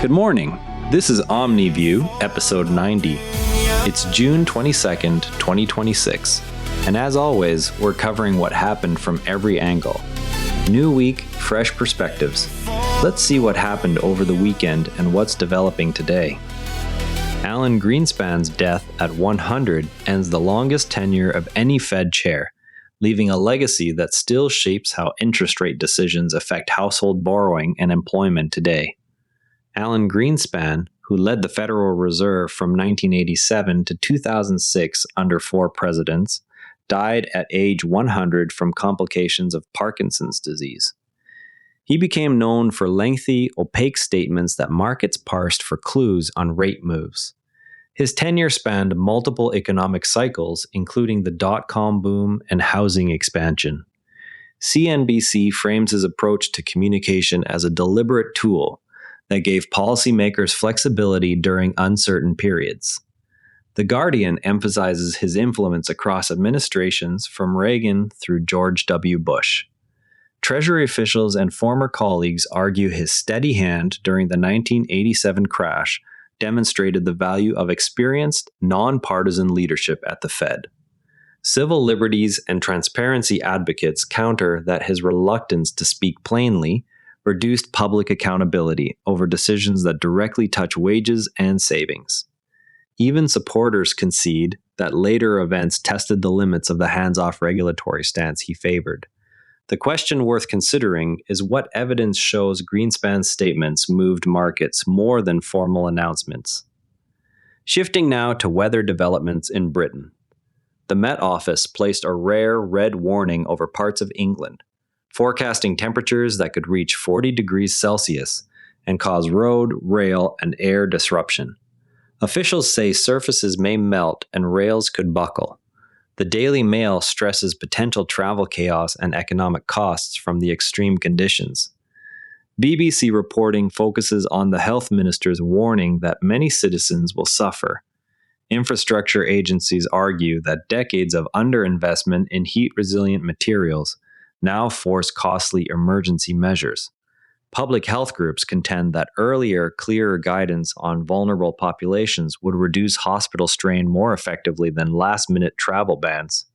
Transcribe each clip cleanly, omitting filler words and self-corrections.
Good morning. This is Omni View, episode 90. It's June 22nd, 2026. And as always, we're covering what happened from every angle. New week, fresh perspectives. Let's see what happened over the weekend and what's developing today. Alan Greenspan's death at 100 ends the longest tenure of any Fed chair, leaving a legacy that still shapes how interest rate decisions affect household borrowing and employment today. Alan Greenspan, who led the Federal Reserve from 1987 to 2006 under 4 presidents, died at age 100 from complications of Parkinson's disease. He became known for lengthy, opaque statements that markets parsed for clues on rate moves. His tenure spanned multiple economic cycles, including the dot-com boom and housing expansion. CNBC frames his approach to communication as a deliberate tool that gave policymakers flexibility during uncertain periods. The Guardian emphasizes his influence across administrations from Reagan through George W. Bush. Treasury officials and former colleagues argue his steady hand during the 1987 crash demonstrated the value of experienced, nonpartisan leadership at the Fed. Civil liberties and transparency advocates counter that his reluctance to speak plainly reduced public accountability over decisions that directly touch wages and savings. Even supporters concede that later events tested the limits of the hands-off regulatory stance he favored. The question worth considering is what evidence shows Greenspan's statements moved markets more than formal announcements. Shifting now to weather developments in Britain. The Met Office placed a rare red warning over parts of England, forecasting temperatures that could reach 40 degrees Celsius and cause road, rail, and air disruption. Officials say surfaces may melt and rails could buckle. The Daily Mail stresses potential travel chaos and economic costs from the extreme conditions. BBC reporting focuses on the health minister's warning that many citizens will suffer. Infrastructure agencies argue that decades of underinvestment in heat-resilient materials now force costly emergency measures. Public health groups contend that earlier, clearer guidance on vulnerable populations would reduce hospital strain more effectively than last-minute travel bans.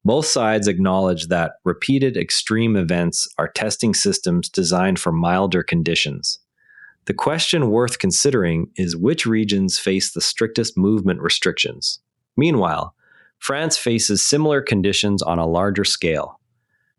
Both sides acknowledge that repeated extreme events are testing systems designed for milder conditions. The question worth considering is which regions face the strictest movement restrictions. Meanwhile, France faces similar conditions on a larger scale.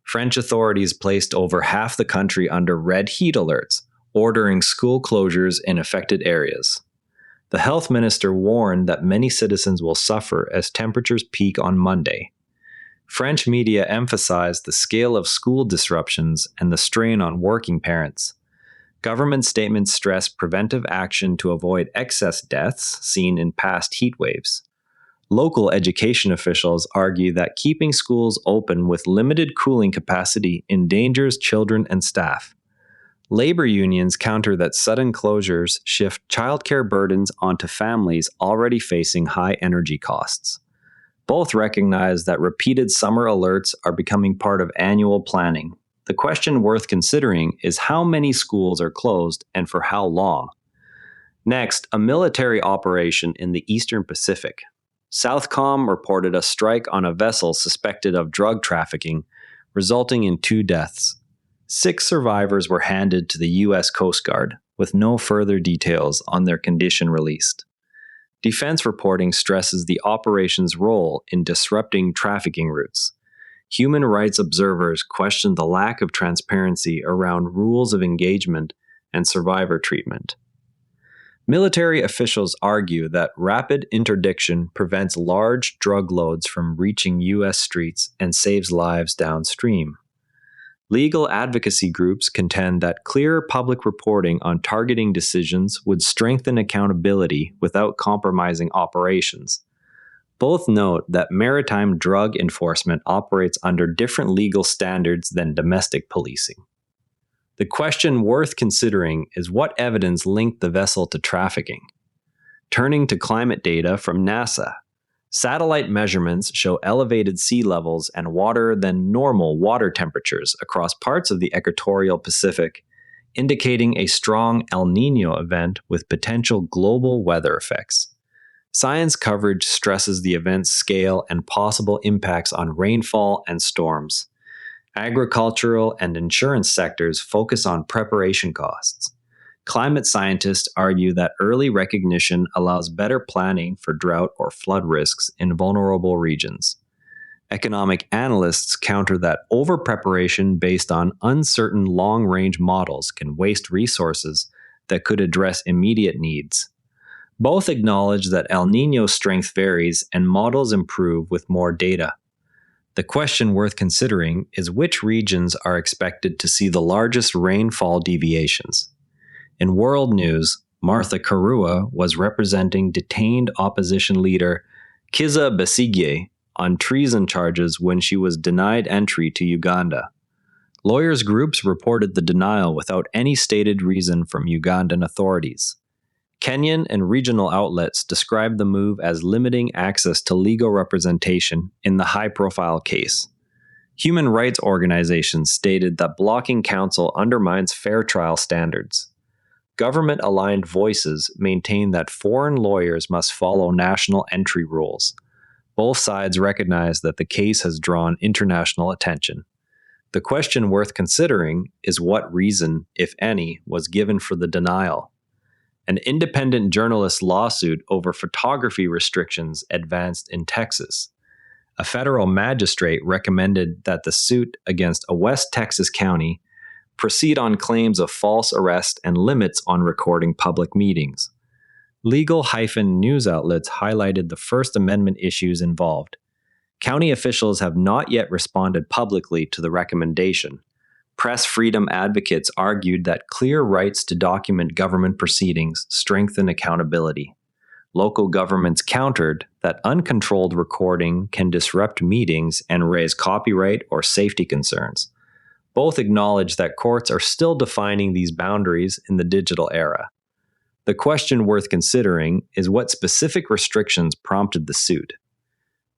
French authorities placed over half the country under red heat alerts, ordering school closures in affected areas. The health minister warned that many citizens will suffer as temperatures peak on Monday. French media emphasized the scale of school disruptions and the strain on working parents. Government statements stress preventive action to avoid excess deaths seen in past heat waves. Local education officials argue that keeping schools open with limited cooling capacity endangers children and staff. Labor unions counter that sudden closures shift childcare burdens onto families already facing high energy costs. Both recognize that repeated summer alerts are becoming part of annual planning. The question worth considering is how many schools are closed and for how long. Next, a military operation in the Eastern Pacific. Southcom reported a strike on a vessel suspected of drug trafficking, resulting in 2 deaths. 6 survivors were handed to the U.S. Coast Guard, with no further details on their condition released. Defense reporting stresses the operation's role in disrupting trafficking routes. Human rights observers question the lack of transparency around rules of engagement and survivor treatment. Military officials argue that rapid interdiction prevents large drug loads from reaching U.S. streets and saves lives downstream. Legal advocacy groups contend that clearer public reporting on targeting decisions would strengthen accountability without compromising operations. Both note that maritime drug enforcement operates under different legal standards than domestic policing. The question worth considering is what evidence linked the vessel to trafficking. Turning to climate data from NASA, satellite measurements show elevated sea levels and water than normal water temperatures across parts of the equatorial Pacific, indicating a strong El Niño event with potential global weather effects. Science coverage stresses the event's scale and possible impacts on rainfall and storms. Agricultural and insurance sectors focus on preparation costs. Climate scientists argue that early recognition allows better planning for drought or flood risks in vulnerable regions. Economic analysts counter that over-preparation based on uncertain long-range models can waste resources that could address immediate needs. Both acknowledge that El Niño's strength varies and models improve with more data. The question worth considering is which regions are expected to see the largest rainfall deviations. In world news, Martha Karua was representing detained opposition leader Kizza Besigye on treason charges when she was denied entry to Uganda. Lawyers' groups reported the denial without any stated reason from Ugandan authorities. Kenyan and regional outlets described the move as limiting access to legal representation in the high-profile case. Human rights organizations stated that blocking counsel undermines fair trial standards. Government-aligned voices maintain that foreign lawyers must follow national entry rules. Both sides recognize that the case has drawn international attention. The question worth considering is what reason, if any, was given for the denial. An independent journalist lawsuit over photography restrictions advanced in Texas. A federal magistrate recommended that the suit against a West Texas county proceed on claims of false arrest and limits on recording public meetings. Legal-news outlets highlighted the First Amendment issues involved. County officials have not yet responded publicly to the recommendation. Press freedom advocates argued that clear rights to document government proceedings strengthen accountability. Local governments countered that uncontrolled recording can disrupt meetings and raise copyright or safety concerns. Both acknowledge that courts are still defining these boundaries in the digital era. The question worth considering is what specific restrictions prompted the suit.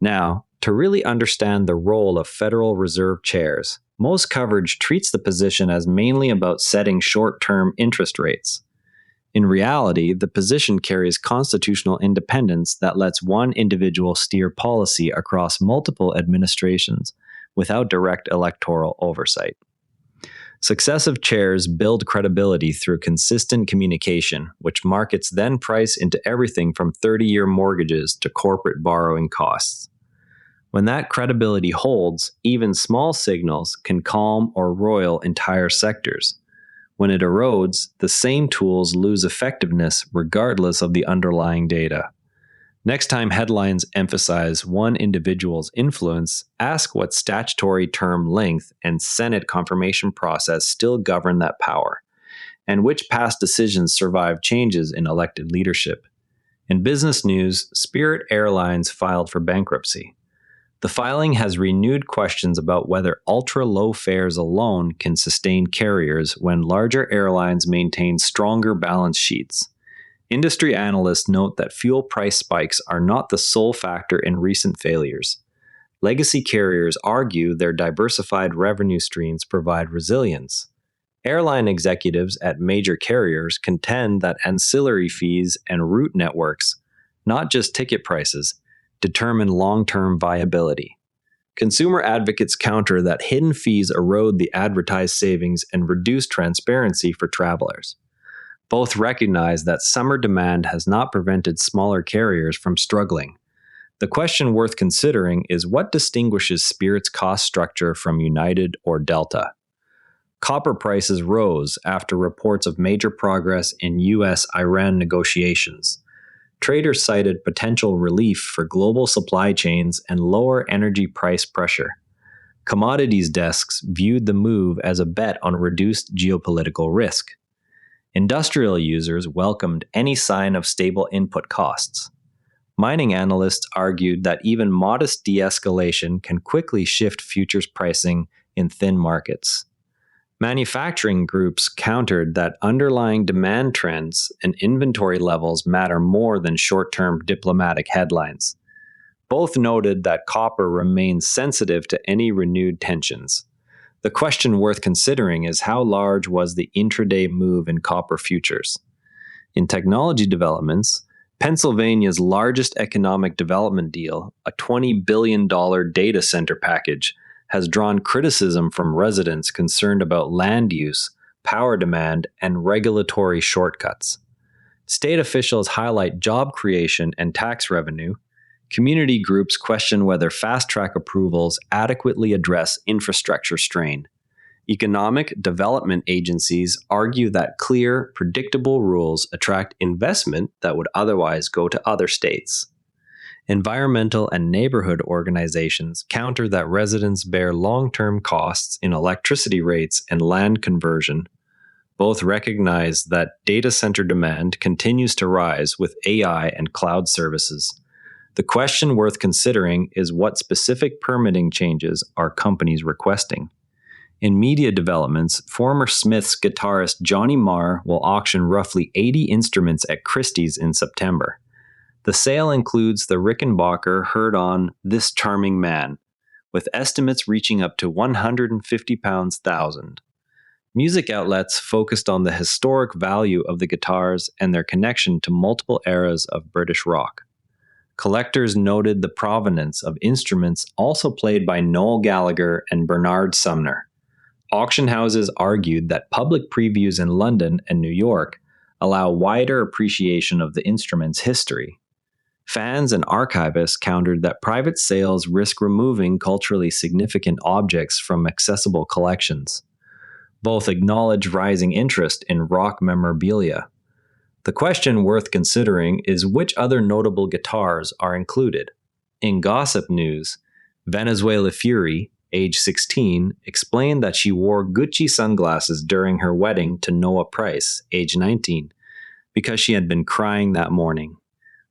Now, to really understand the role of Federal Reserve chairs, most coverage treats the position as mainly about setting short-term interest rates. In reality, the position carries constitutional independence that lets one individual steer policy across multiple administrations without direct electoral oversight. Successive chairs build credibility through consistent communication, which markets then price into everything from 30-year mortgages to corporate borrowing costs. When that credibility holds, even small signals can calm or roil entire sectors. When it erodes, the same tools lose effectiveness regardless of the underlying data. Next time headlines emphasize one individual's influence, ask what statutory term length and Senate confirmation process still govern that power, and which past decisions survive changes in elected leadership. In business news, Spirit Airlines filed for bankruptcy. The filing has renewed questions about whether ultra-low fares alone can sustain carriers when larger airlines maintain stronger balance sheets. Industry analysts note that fuel price spikes are not the sole factor in recent failures. Legacy carriers argue their diversified revenue streams provide resilience. Airline executives at major carriers contend that ancillary fees and route networks, not just ticket prices, determine long-term viability. Consumer advocates counter that hidden fees erode the advertised savings and reduce transparency for travelers. Both recognize that summer demand has not prevented smaller carriers from struggling. The question worth considering is what distinguishes Spirit's cost structure from United or Delta. Copper prices rose after reports of major progress in U.S.-Iran negotiations. Traders cited potential relief for global supply chains and lower energy price pressure. Commodities desks viewed the move as a bet on reduced geopolitical risk. Industrial users welcomed any sign of stable input costs. Mining analysts argued that even modest de-escalation can quickly shift futures pricing in thin markets. Manufacturing groups countered that underlying demand trends and inventory levels matter more than short-term diplomatic headlines. Both noted that copper remains sensitive to any renewed tensions. The The question worth considering is how large was the intraday move in copper futures? In technology developments, Pennsylvania's largest economic development deal, a $20 billion data center package, has drawn criticism from residents concerned about land use, power demand, and regulatory shortcuts. State officials highlight job creation and tax revenue. Community groups question whether fast-track approvals adequately address infrastructure strain. Economic development agencies argue that clear, predictable rules attract investment that would otherwise go to other states. Environmental and neighborhood organizations counter that residents bear long-term costs in electricity rates and land conversion. Both recognize that data center demand continues to rise with AI and cloud services. The question worth considering is what specific permitting changes are companies requesting? In media developments, former Smiths guitarist Johnny Marr will auction roughly 80 instruments at Christie's in September. The sale includes the Rickenbacker heard on This Charming Man, with estimates reaching up to £150,000. Music outlets focused on the historic value of the guitars and their connection to multiple eras of British rock. Collectors noted the provenance of instruments also played by Noel Gallagher and Bernard Sumner. Auction houses argued that public previews in London and New York allow wider appreciation of the instrument's history. Fans and archivists countered that private sales risk removing culturally significant objects from accessible collections. Both acknowledge rising interest in rock memorabilia. The question worth considering is which other notable guitars are included. In gossip news, Venezuela Fury, age 16, explained that she wore Gucci sunglasses during her wedding to Noah Price, age 19, because she had been crying that morning.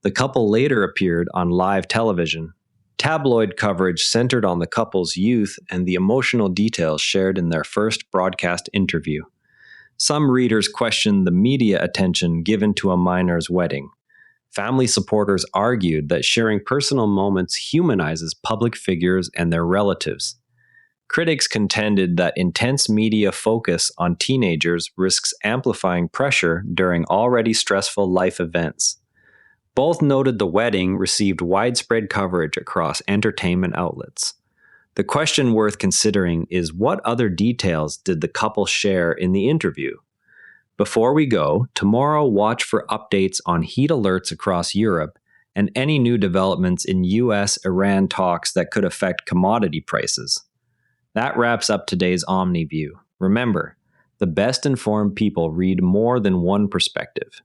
The couple later appeared on live television. Tabloid coverage centered on the couple's youth and the emotional details shared in their first broadcast interview. Some readers questioned the media attention given to a minor's wedding. Family supporters argued that sharing personal moments humanizes public figures and their relatives. Critics contended that intense media focus on teenagers risks amplifying pressure during already stressful life events. Both noted the wedding received widespread coverage across entertainment outlets. The question worth considering is what other details did the couple share in the interview? Before we go, tomorrow watch for updates on heat alerts across Europe and any new developments in US-Iran talks that could affect commodity prices. That wraps up today's Omni View. Remember, the best informed people read more than one perspective.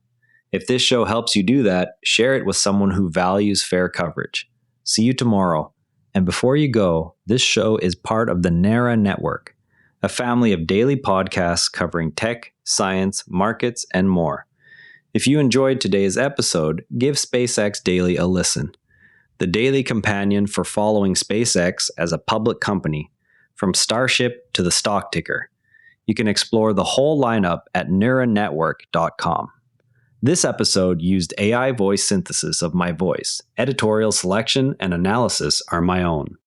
If this show helps you do that, share it with someone who values fair coverage. See you tomorrow. And before you go, this show is part of the NARA Network, a family of daily podcasts covering tech, science, markets, and more. If you enjoyed today's episode, give SpaceX Daily a listen. The daily companion for following SpaceX as a public company, from Starship to the stock ticker. You can explore the whole lineup at naranetwork.com. This episode used AI voice synthesis of my voice. Editorial selection and analysis are my own.